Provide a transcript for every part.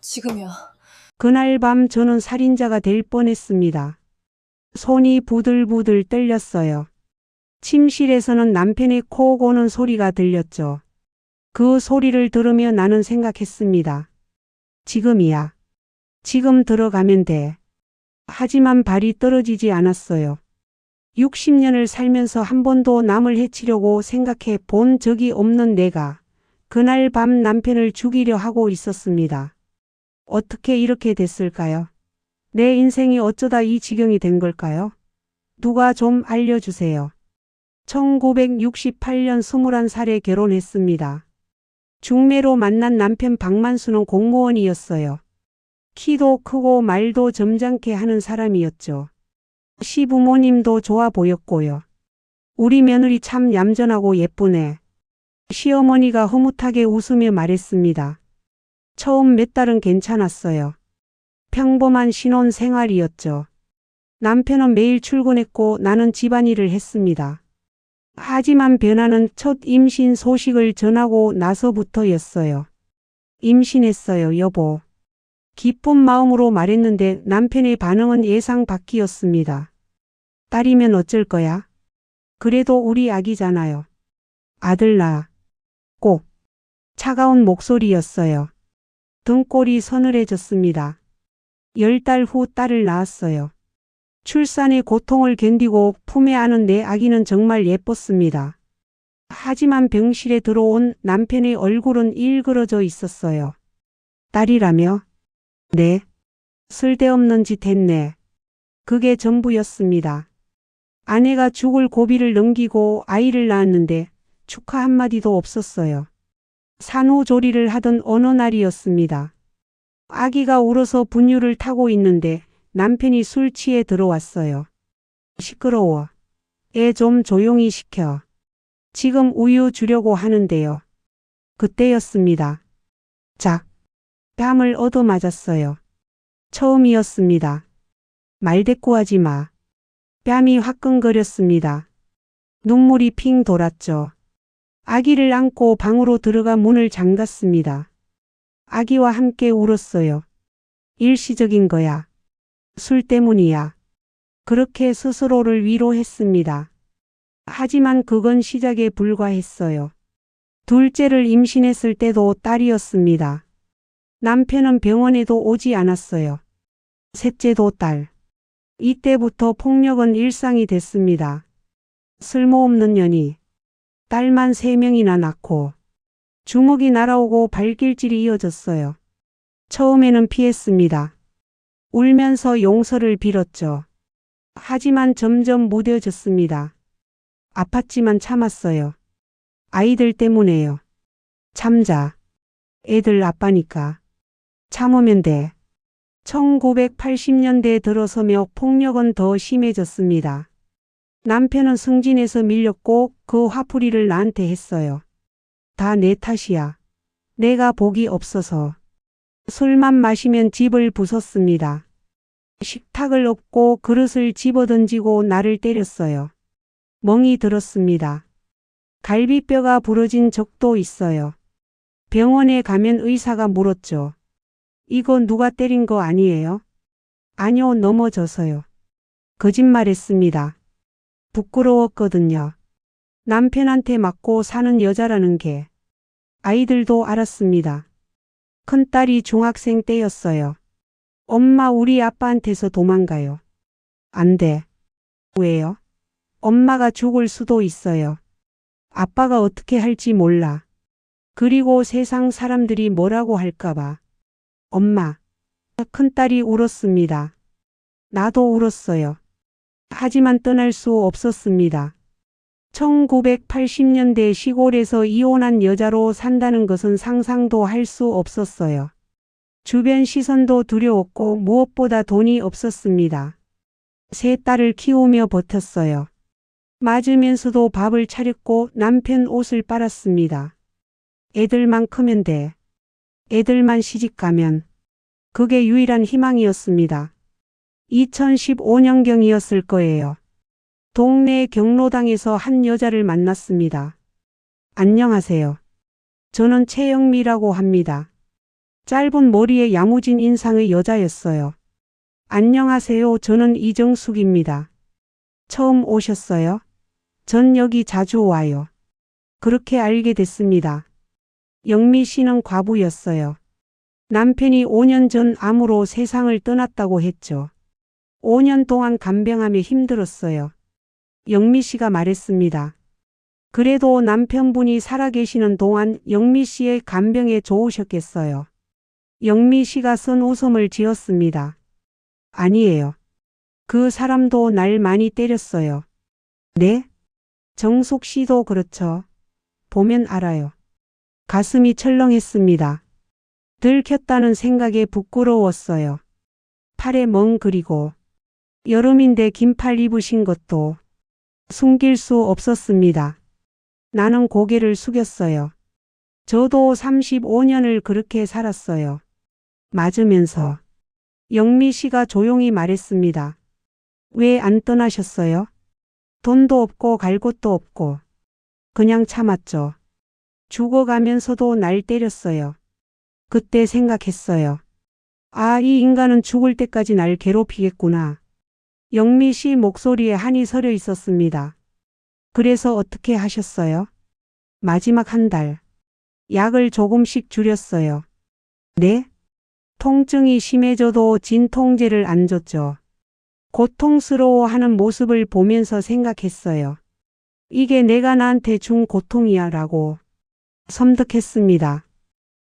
지금이야. 그날 밤 저는 살인자가 될 뻔했습니다. 손이 부들부들 떨렸어요. 침실에서는 남편의 코 고는 소리가 들렸죠. 그 소리를 들으며 나는 생각했습니다. 지금이야. 지금 들어가면 돼. 하지만 발이 떨어지지 않았어요. 60년을 살면서 한 번도 남을 해치려고 생각해 본 적이 없는 내가 그날 밤 남편을 죽이려 하고 있었습니다. 어떻게 이렇게 됐을까요? 내 인생이 어쩌다 이 지경이 된 걸까요? 누가 좀 알려주세요. 1968년 21살에 결혼했습니다. 중매로 만난 남편 박만수는 공무원이었어요. 키도 크고 말도 점잖게 하는 사람이었죠. 시부모님도 좋아 보였고요. 우리 며느리 참 얌전하고 예쁘네. 시어머니가 흐뭇하게 웃으며 말했습니다. 처음 몇 달은 괜찮았어요. 평범한 신혼 생활이었죠. 남편은 매일 출근했고 나는 집안일을 했습니다. 하지만 변화는 첫 임신 소식을 전하고 나서부터였어요. 임신했어요, 여보. 기쁜 마음으로 말했는데 남편의 반응은 예상 밖이었습니다. 딸이면 어쩔 거야? 그래도 우리 아기잖아요. 아들 낳아. 꼭. 차가운 목소리였어요. 등골이 서늘해졌습니다. 10달 후 딸을 낳았어요. 출산의 고통을 견디고 품에 안은 내 아기는 정말 예뻤습니다. 하지만 병실에 들어온 남편의 얼굴은 일그러져 있었어요. 딸이라며? 네. 쓸데없는 짓 했네. 그게 전부였습니다. 아내가 죽을 고비를 넘기고 아이를 낳았는데 축하 한마디도 없었어요. 산후조리를 하던 어느 날이었습니다. 아기가 울어서 분유를 타고 있는데 남편이 술 취해 들어왔어요. 시끄러워. 애 좀 조용히 시켜. 지금 우유 주려고 하는데요. 그때였습니다. 작. 뺨을 얻어맞았어요. 처음이었습니다. 말대꾸하지 마. 뺨이 화끈거렸습니다. 눈물이 핑 돌았죠. 아기를 안고 방으로 들어가 문을 잠갔습니다. 아기와 함께 울었어요. 일시적인 거야. 술 때문이야. 그렇게 스스로를 위로했습니다. 하지만 그건 시작에 불과했어요. 둘째를 임신했을 때도 딸이었습니다. 남편은 병원에도 오지 않았어요. 셋째도 딸. 이때부터 폭력은 일상이 됐습니다. 쓸모없는 년이. 딸만 3명이나 낳고 주먹이 날아오고 발길질이 이어졌어요. 처음에는 피했습니다. 울면서 용서를 빌었죠. 하지만 점점 무뎌졌습니다. 아팠지만 참았어요. 아이들 때문에요. 참자. 애들 아빠니까. 참으면 돼. 1980년대에 들어서며 폭력은 더 심해졌습니다. 남편은 승진해서 밀렸고 그 화풀이를 나한테 했어요. 다 내 탓이야. 내가 복이 없어서. 술만 마시면 집을 부쉈습니다. 식탁을 엎고 그릇을 집어던지고 나를 때렸어요. 멍이 들었습니다. 갈비뼈가 부러진 적도 있어요. 병원에 가면 의사가 물었죠. 이거 누가 때린 거 아니에요? 아니요, 넘어져서요. 거짓말했습니다. 부끄러웠거든요. 남편한테 맞고 사는 여자라는 게. 아이들도 알았습니다. 큰딸이 중학생 때였어요. 엄마, 우리 아빠한테서 도망가요. 안 돼. 왜요? 엄마가 죽을 수도 있어요. 아빠가 어떻게 할지 몰라. 그리고 세상 사람들이 뭐라고 할까봐. 엄마. 큰딸이 울었습니다. 나도 울었어요. 하지만 떠날 수 없었습니다. 1980년대 시골에서 이혼한 여자로 산다는 것은 상상도 할 수 없었어요. 주변 시선도 두려웠고 무엇보다 돈이 없었습니다. 세 딸을 키우며 버텼어요. 맞으면서도 밥을 차렸고 남편 옷을 빨았습니다. 애들만 크면 돼. 애들만 시집가면. 그게 유일한 희망이었습니다. 2015년경이었을 거예요. 동네 경로당에서 한 여자를 만났습니다. 안녕하세요. 저는 최영미라고 합니다. 짧은 머리에 야무진 인상의 여자였어요. 안녕하세요. 저는 이정숙입니다. 처음 오셨어요? 전 여기 자주 와요. 그렇게 알게 됐습니다. 영미 씨는 과부였어요. 남편이 5년 전 암으로 세상을 떠났다고 했죠. 5년 동안 간병하며 힘들었어요. 영미 씨가 말했습니다. 그래도 남편분이 살아계시는 동안 영미 씨의 간병에 좋으셨겠어요. 영미 씨가 쓴 웃음을 지었습니다. 아니에요. 그 사람도 날 많이 때렸어요. 네? 정숙 씨도 그렇죠. 보면 알아요. 가슴이 철렁했습니다. 들켰다는 생각에 부끄러웠어요. 팔에 멍 그리고 여름인데 긴팔 입으신 것도 숨길 수 없었습니다. 나는 고개를 숙였어요. 저도 35년을 그렇게 살았어요. 맞으면서 영미 씨가 조용히 말했습니다. 왜 안 떠나셨어요? 돈도 없고 갈 곳도 없고 그냥 참았죠. 죽어가면서도 날 때렸어요. 그때 생각했어요. 아, 이 인간은 죽을 때까지 날 괴롭히겠구나. 영미 씨 목소리에 한이 서려 있었습니다. 그래서 어떻게 하셨어요? 마지막 한 달. 약을 조금씩 줄였어요. 네? 통증이 심해져도 진통제를 안 줬죠. 고통스러워하는 모습을 보면서 생각했어요. 이게 내가 나한테 준 고통이야 라고 섬뜩했습니다.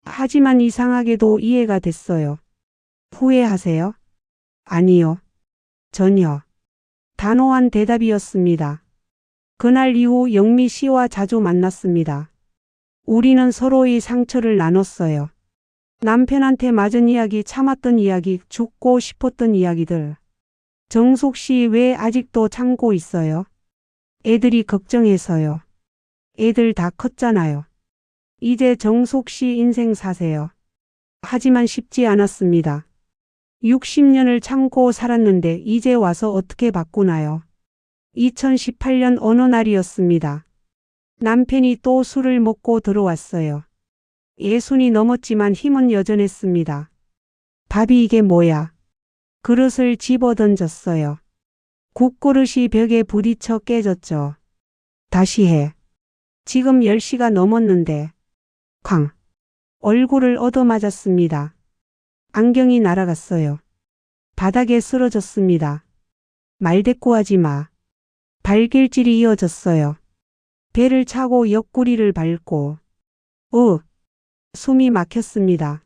하지만 이상하게도 이해가 됐어요. 후회하세요? 아니요. 전혀. 단호한 대답이었습니다. 그날 이후 영미 씨와 자주 만났습니다. 우리는 서로의 상처를 나눴어요. 남편한테 맞은 이야기, 참았던 이야기, 죽고 싶었던 이야기들. 정숙 씨 왜 아직도 참고 있어요? 애들이 걱정해서요. 애들 다 컸잖아요. 이제 정숙 씨 인생 사세요. 하지만 쉽지 않았습니다. 60년을 참고 살았는데 이제 와서 어떻게 바꾸나요? 2018년 어느 날이었습니다. 남편이 또 술을 먹고 들어왔어요. 60이 넘었지만 힘은 여전했습니다. 밥이 이게 뭐야? 그릇을 집어 던졌어요. 국그릇이 벽에 부딪혀 깨졌죠. 다시 해. 지금 10시가 넘었는데. 쾅. 얼굴을 얻어맞았습니다. 안경이 날아갔어요. 바닥에 쓰러졌습니다. 말대꾸하지 마. 발길질이 이어졌어요. 배를 차고 옆구리를 밟고 숨이 막혔습니다.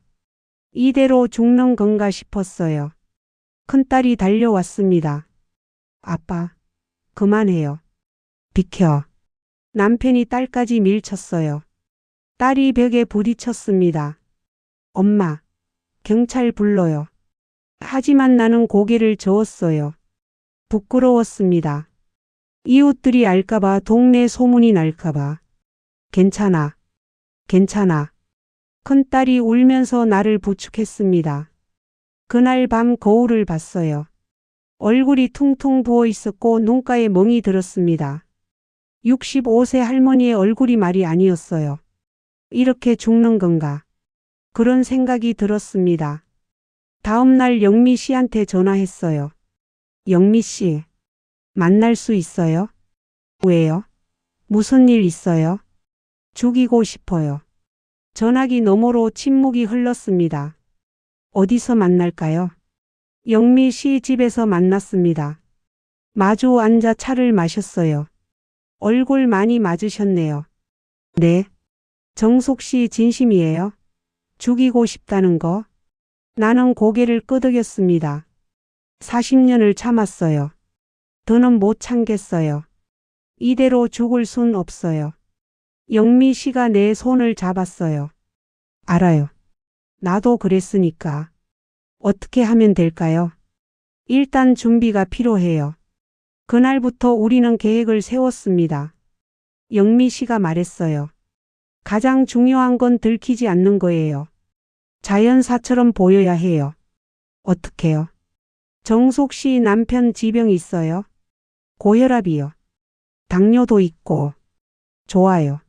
이대로 죽는 건가 싶었어요. 큰딸이 달려왔습니다. 아빠, 그만해요. 비켜. 남편이 딸까지 밀쳤어요. 딸이 벽에 부딪혔습니다. 엄마, 경찰 불러요. 하지만 나는 고개를 저었어요. 부끄러웠습니다. 이웃들이 알까봐, 동네 소문이 날까봐. 괜찮아. 괜찮아. 큰딸이 울면서 나를 부축했습니다. 그날 밤 거울을 봤어요. 얼굴이 퉁퉁 부어 있었고 눈가에 멍이 들었습니다. 65세 할머니의 얼굴이 말이 아니었어요. 이렇게 죽는 건가? 그런 생각이 들었습니다. 다음 날 영미 씨한테 전화했어요. 영미 씨, 만날 수 있어요? 왜요? 무슨 일 있어요? 죽이고 싶어요. 전화기 너머로 침묵이 흘렀습니다. 어디서 만날까요? 영미 씨 집에서 만났습니다. 마주 앉아 차를 마셨어요. 얼굴 많이 맞으셨네요. 네. 정숙 씨 진심이에요? 죽이고 싶다는 거? 나는 고개를 끄덕였습니다. 40년을 참았어요. 더는 못 참겠어요. 이대로 죽을 순 없어요. 영미 씨가 내 손을 잡았어요. 알아요. 나도 그랬으니까. 어떻게 하면 될까요? 일단 준비가 필요해요. 그날부터 우리는 계획을 세웠습니다. 영미 씨가 말했어요. 가장 중요한 건 들키지 않는 거예요. 자연사처럼 보여야 해요. 어떻게요? 정숙 씨 남편 지병 있어요? 고혈압이요. 당뇨도 있고. 좋아요.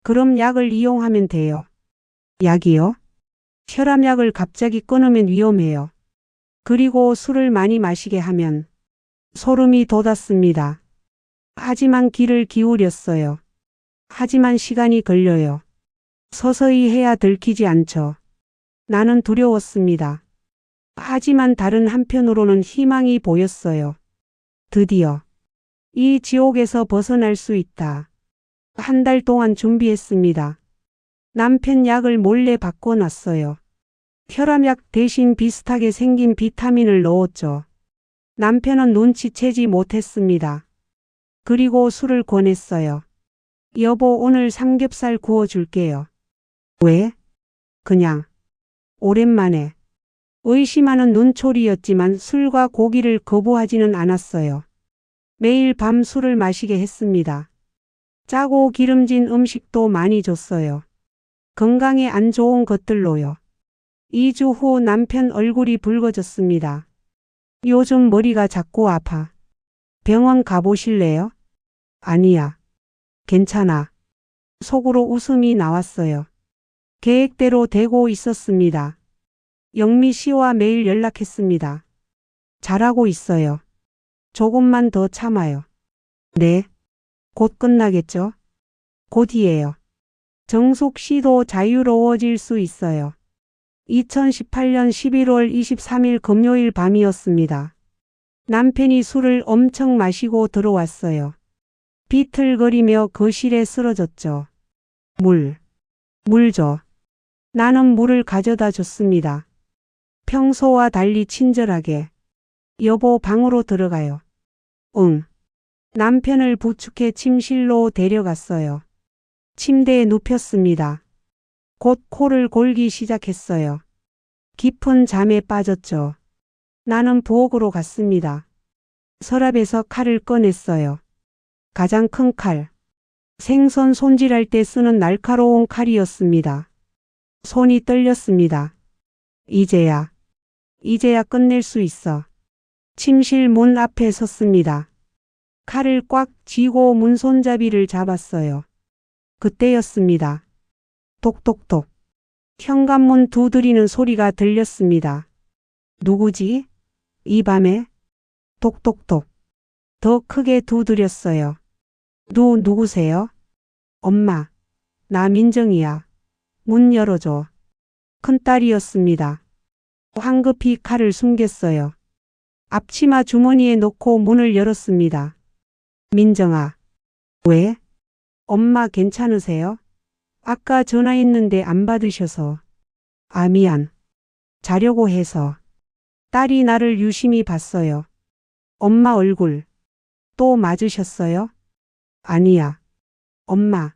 그럼 약을 이용하면 돼요. 약이요? 혈압약을 갑자기 끊으면 위험해요. 그리고 술을 많이 마시게 하면 소름이 돋았습니다. 하지만 귀를 기울였어요. 하지만 시간이 걸려요. 서서히 해야 들키지 않죠. 나는 두려웠습니다. 하지만 다른 한편으로는 희망이 보였어요. 드디어 이 지옥에서 벗어날 수 있다. 한 달 동안 준비했습니다. 남편 약을 몰래 바꿔놨어요. 혈압약 대신 비슷하게 생긴 비타민을 넣었죠. 남편은 눈치채지 못했습니다. 그리고 술을 권했어요. 여보, 오늘 삼겹살 구워줄게요. 왜? 그냥. 오랜만에. 의심하는 눈초리였지만 술과 고기를 거부하지는 않았어요. 매일 밤 술을 마시게 했습니다. 짜고 기름진 음식도 많이 줬어요. 건강에 안 좋은 것들로요. 2주 후 남편 얼굴이 붉어졌습니다. 요즘 머리가 자꾸 아파. 병원 가보실래요? 아니야. 괜찮아. 속으로 웃음이 나왔어요. 계획대로 되고 있었습니다. 영미 씨와 매일 연락했습니다. 잘하고 있어요. 조금만 더 참아요. 네. 곧 끝나겠죠? 곧이에요. 정숙 씨도 자유로워질 수 있어요. 2018년 11월 23일 금요일 밤이었습니다. 남편이 술을 엄청 마시고 들어왔어요. 비틀거리며 거실에 쓰러졌죠. 물 줘. 나는 물을 가져다 줬습니다. 평소와 달리 친절하게. 여보, 방으로 들어가요. 응. 남편을 부축해 침실로 데려갔어요. 침대에 눕혔습니다. 곧 코를 골기 시작했어요. 깊은 잠에 빠졌죠. 나는 부엌으로 갔습니다. 서랍에서 칼을 꺼냈어요. 가장 큰 칼. 생선 손질할 때 쓰는 날카로운 칼이었습니다. 손이 떨렸습니다. 이제야 끝낼 수 있어. 침실 문 앞에 섰습니다. 칼을 꽉 쥐고 문 손잡이를 잡았어요. 그때였습니다. 똑똑똑. 현관문 두드리는 소리가 들렸습니다. 누구지? 이 밤에? 똑똑똑. 더 크게 두드렸어요. 누구세요? 엄마. 나 민정이야. 문 열어줘. 큰딸이었습니다. 황급히 칼을 숨겼어요. 앞치마 주머니에 넣고 문을 열었습니다. 민정아. 왜? 엄마 괜찮으세요? 아까 전화했는데 안 받으셔서. 아, 미안. 자려고 해서. 딸이 나를 유심히 봤어요. 엄마 얼굴. 또 맞으셨어요? 아니야. 엄마.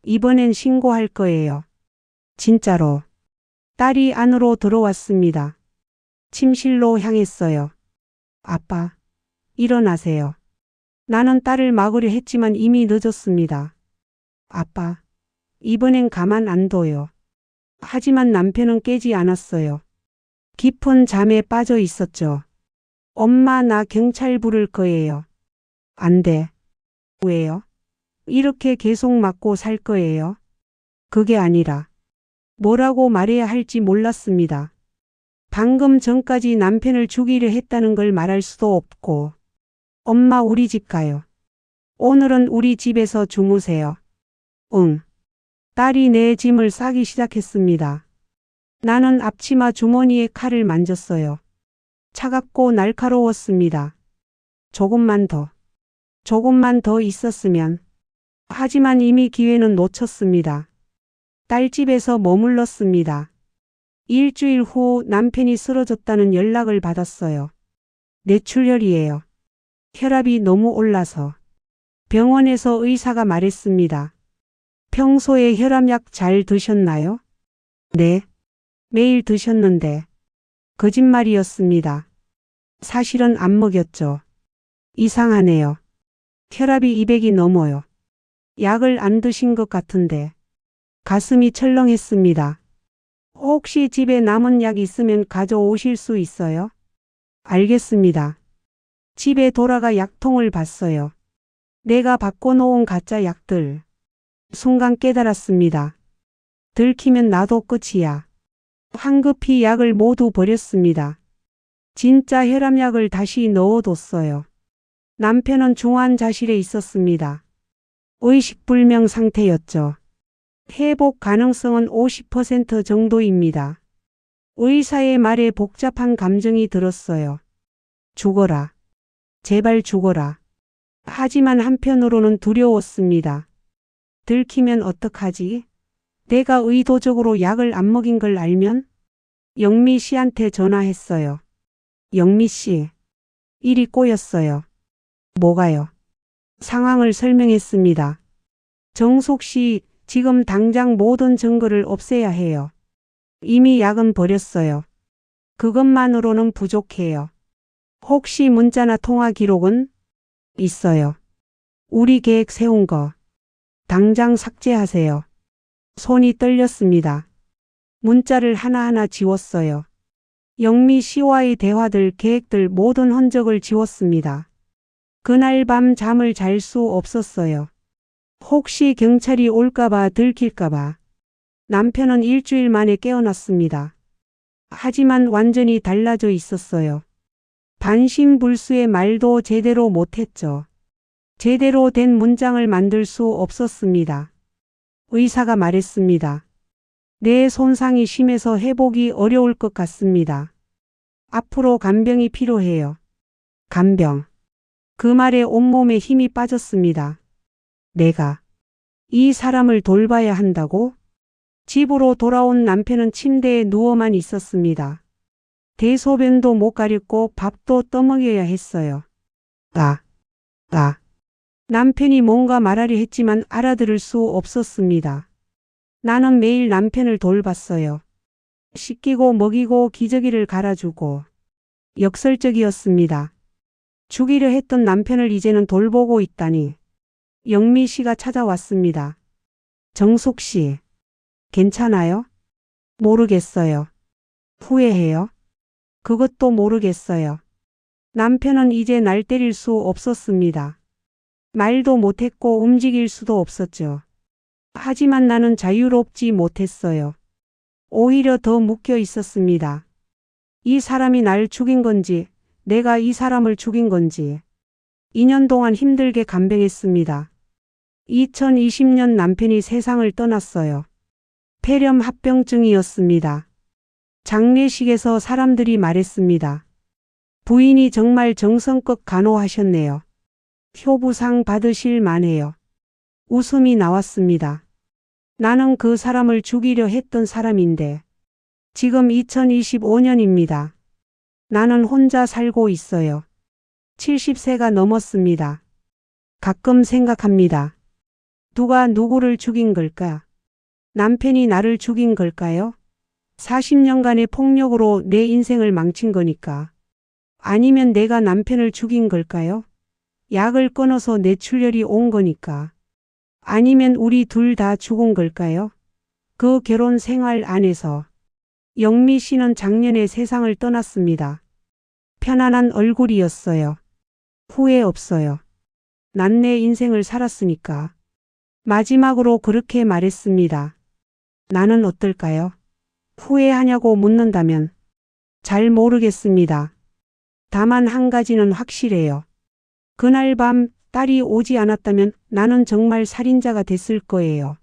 이번엔 신고할 거예요. 진짜로. 딸이 안으로 들어왔습니다. 침실로 향했어요. 아빠. 일어나세요. 나는 딸을 막으려 했지만 이미 늦었습니다. 아빠. 이번엔 가만 안 둬요. 하지만 남편은 깨지 않았어요. 깊은 잠에 빠져 있었죠. 엄마, 나 경찰 부를 거예요. 안 돼. 왜요? 이렇게 계속 맞고 살 거예요? 그게 아니라 뭐라고 말해야 할지 몰랐습니다. 방금 전까지 남편을 죽이려 했다는 걸 말할 수도 없고. 엄마, 우리 집 가요. 오늘은 우리 집에서 주무세요. 응. 딸이 내 짐을 싸기 시작했습니다. 나는 앞치마 주머니에 칼을 만졌어요. 차갑고 날카로웠습니다. 조금만 더 있었으면. 하지만 이미 기회는 놓쳤습니다. 딸 집에서 머물렀습니다. 일주일 후 남편이 쓰러졌다는 연락을 받았어요. 뇌출혈이에요. 혈압이 너무 올라서. 병원에서 의사가 말했습니다. 평소에 혈압약 잘 드셨나요? 네. 매일 드셨는데. 거짓말이었습니다. 사실은 안 먹였죠. 이상하네요. 혈압이 200이 넘어요. 약을 안 드신 것 같은데. 가슴이 철렁했습니다. 혹시 집에 남은 약 있으면 가져오실 수 있어요? 알겠습니다. 집에 돌아가 약통을 봤어요. 내가 바꿔놓은 가짜 약들. 순간 깨달았습니다. 들키면 나도 끝이야. 황급히 약을 모두 버렸습니다. 진짜 혈압약을 다시 넣어뒀어요. 남편은 중환자실에 있었습니다. 의식불명 상태였죠. 회복 가능성은 50% 정도입니다. 의사의 말에 복잡한 감정이 들었어요. 죽어라. 제발 죽어라. 하지만 한편으로는 두려웠습니다. 들키면 어떡하지? 내가 의도적으로 약을 안 먹인 걸 알면? 영미 씨한테 전화했어요. 영미 씨. 일이 꼬였어요. 뭐가요? 상황을 설명했습니다. 정숙 씨, 지금 당장 모든 증거를 없애야 해요. 이미 약은 버렸어요. 그것만으로는 부족해요. 혹시 문자나 통화 기록은? 있어요. 우리 계획 세운 거. 당장 삭제하세요. 손이 떨렸습니다. 문자를 하나하나 지웠어요. 영미 씨와의 대화들, 계획들, 모든 흔적을 지웠습니다. 그날 밤 잠을 잘 수 없었어요. 혹시 경찰이 올까봐 들킬까봐. 남편은 일주일 만에 깨어났습니다. 하지만 완전히 달라져 있었어요. 반신불수의 말도 제대로 못했죠. 제대로 된 문장을 만들 수 없었습니다. 의사가 말했습니다. 뇌 손상이 심해서 회복이 어려울 것 같습니다. 앞으로 간병이 필요해요. 간병. 그 말에 온몸에 힘이 빠졌습니다. 내가 이 사람을 돌봐야 한다고? 집으로 돌아온 남편은 침대에 누워만 있었습니다. 대소변도 못 가렸고 밥도 떠먹여야 했어요. 남편이 뭔가 말하려 했지만 알아들을 수 없었습니다. 나는 매일 남편을 돌봤어요. 씻기고 먹이고 기저귀를 갈아주고. 역설적이었습니다. 죽이려 했던 남편을 이제는 돌보고 있다니. 영미 씨가 찾아왔습니다. 정숙 씨, 괜찮아요? 모르겠어요. 후회해요? 그것도 모르겠어요. 남편은 이제 날 때릴 수 없었습니다. 말도 못했고 움직일 수도 없었죠. 하지만 나는 자유롭지 못했어요. 오히려 더 묶여 있었습니다. 이 사람이 날 죽인 건지, 내가 이 사람을 죽인 건지. 2년 동안 힘들게 간병했습니다. 2020년 남편이 세상을 떠났어요. 폐렴 합병증이었습니다. 장례식에서 사람들이 말했습니다. 부인이 정말 정성껏 간호하셨네요. 효부상 받으실 만해요. 웃음이 나왔습니다. 나는 그 사람을 죽이려 했던 사람인데. 지금 2025년입니다. 나는 혼자 살고 있어요. 70세가 넘었습니다. 가끔 생각합니다. 누가 누구를 죽인 걸까? 남편이 나를 죽인 걸까요? 40년간의 폭력으로 내 인생을 망친 거니까. 아니면 내가 남편을 죽인 걸까요? 약을 끊어서 뇌출혈이 온 거니까. 아니면 우리 둘 다 죽은 걸까요? 그 결혼 생활 안에서. 영미 씨는 작년에 세상을 떠났습니다. 편안한 얼굴이었어요. 후회 없어요. 난 내 인생을 살았으니까. 마지막으로 그렇게 말했습니다. 나는 어떨까요? 후회하냐고 묻는다면 잘 모르겠습니다. 다만 한 가지는 확실해요. 그날 밤 딸이 오지 않았다면 나는 정말 살인자가 됐을 거예요.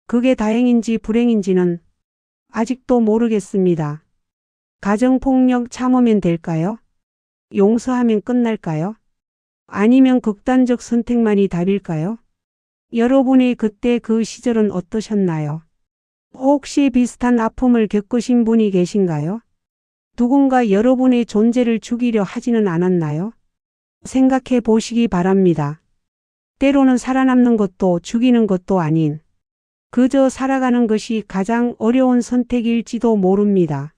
그게 다행인지 불행인지는 아직도 모르겠습니다. 가정폭력 참으면 될까요? 용서하면 끝날까요? 아니면 극단적 선택만이 답일까요? 여러분의 그때 그 시절은 어떠셨나요? 혹시 비슷한 아픔을 겪으신 분이 계신가요? 누군가 여러분의 존재를 죽이려 하지는 않았나요? 생각해 보시기 바랍니다. 때로는 살아남는 것도 죽이는 것도 아닌 그저 살아가는 것이 가장 어려운 선택일지도 모릅니다.